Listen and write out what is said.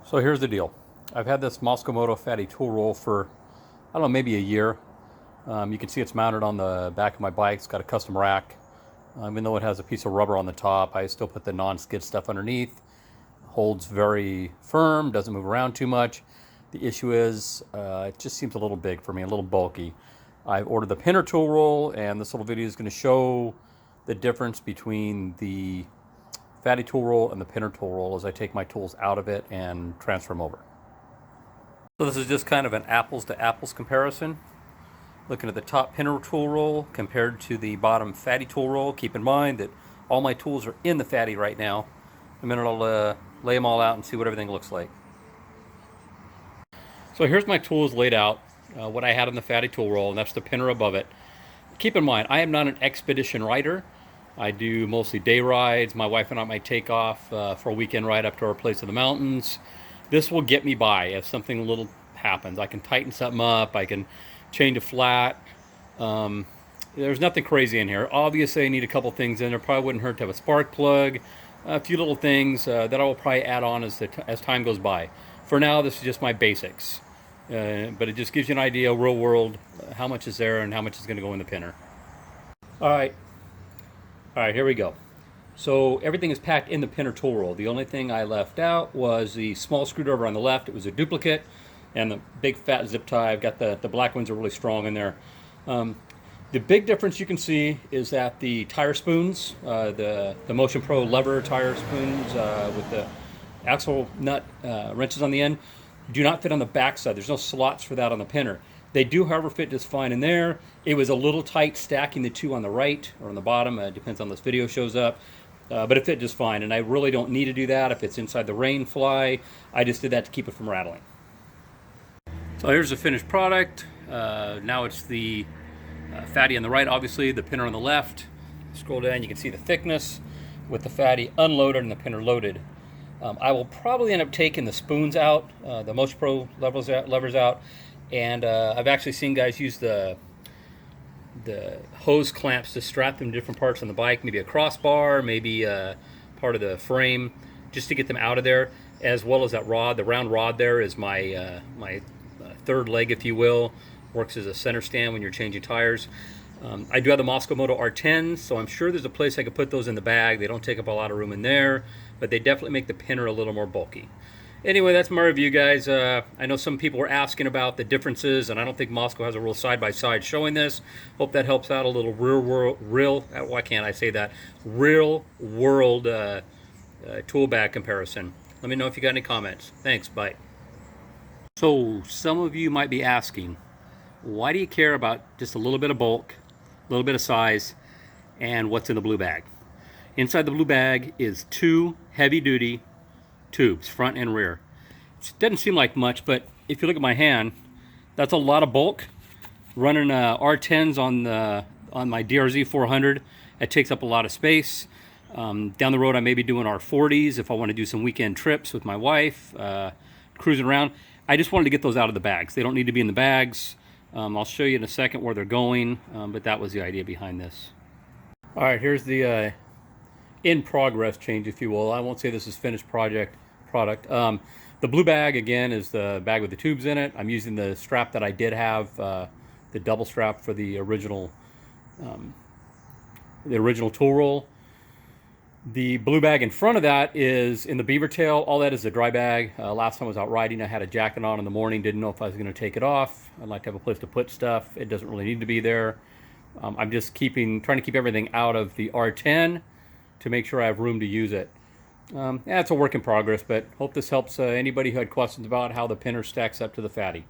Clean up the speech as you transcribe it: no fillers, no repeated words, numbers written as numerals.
So here's the deal. I've had this Mosko Moto fatty tool roll for, I don't know, maybe a year. You can see it's mounted on the back of my bike. It's got a custom rack. Even though it has a piece of rubber on the top, I still put the non-skid stuff underneath. Holds very firm, doesn't move around too much. The issue is, it just seems a little big for me, a little bulky. I've ordered the pinner tool roll, and this little video is going to show the difference between the fatty tool roll and the pinner tool roll as I take my tools out of it and transfer them over. So this is just kind of an apples to apples comparison. Looking at the top pinner tool roll compared to the bottom fatty tool roll. Keep in mind that all my tools are in the fatty right now. In a minute I'll lay them all out and see what everything looks like. So here's my tools laid out, what I had on the fatty tool roll, and that's the pinner above it. Keep in mind, I am not an expedition rider. I do mostly day rides. My wife and I might take off for a weekend ride up to our place in the mountains. This will get me by if something little happens. I can tighten something up. I can change a flat. There's nothing crazy in here. Obviously, I need a couple things in there. Probably wouldn't hurt to have a spark plug, a few little things that I will probably add on as time goes by. For now, this is just my basics. But it just gives you an idea, real world, how much is there and how much is going to go in the pinner. All right, here we go. So everything is packed in the pinner tool roll. The only thing I left out was the small screwdriver on the left. It was a duplicate, and the big fat zip tie. I've got the black ones are really strong in there. The big difference you can see is that the tire spoons, the Motion Pro lever tire spoons with the axle nut wrenches on the end, do not fit on the back side. There's no slots for that on the pinner. They do, however, fit just fine in there. It was a little tight stacking the two on the right or on the bottom. It depends on this video shows up. But it fit just fine, and I really don't need to do that if it's inside the rain fly. I just did that to keep it from rattling. So here's the finished product. Now it's the fatty on the right, obviously, the pinner on the left. Scroll down, you can see the thickness with the fatty unloaded and the pinner loaded. I will probably end up taking the spoons out, the Mosko Pro levers out, and I've actually seen guys use the hose clamps to strap them to different parts on the bike, maybe a crossbar, maybe part of the frame, just to get them out of there, as well as that rod. The round rod there is my third leg, if you will. Works as a center stand when you're changing tires. I do have the Mosko Moto R10s, so I'm sure there's a place I could put those in the bag. They don't take up a lot of room in there, but they definitely make the pinner a little more bulky. Anyway, that's my review, guys. I know some people were asking about the differences, and I don't think Mosko has a real side-by-side showing this. Hope that helps out a little why can't I say that? Real world tool bag comparison. Let me know if you got any comments. Thanks, bye. So some of you might be asking, why do you care about just a little bit of bulk, a little bit of size, and what's in the blue bag? Inside the blue bag is two heavy-duty tubes, front and rear. It doesn't seem like much, but if you look at my hand, that's a lot of bulk. Running R10s on my DRZ 400, it takes up a lot of space. Down the road, I may be doing R40s if I want to do some weekend trips with my wife, cruising around. I just wanted to get those out of the bags. They don't need to be in the bags. I'll show you in a second where they're going, but that was the idea behind this. All right, here's the in progress change, if you will. I won't say this is finished product. The blue bag, again, is the bag with the tubes in it. I'm using the strap that I did have, the double strap for the original tool roll. The blue bag in front of that is in the beaver tail. All that is a dry bag. Last time I was out riding, I had a jacket on in the morning. Didn't know if I was going to take it off. I'd like to have a place to put stuff. It doesn't really need to be there. I'm just trying to keep everything out of the R10 to make sure I have room to use it. Yeah, it's a work in progress, but hope this helps anybody who had questions about how the pinner stacks up to the fatty.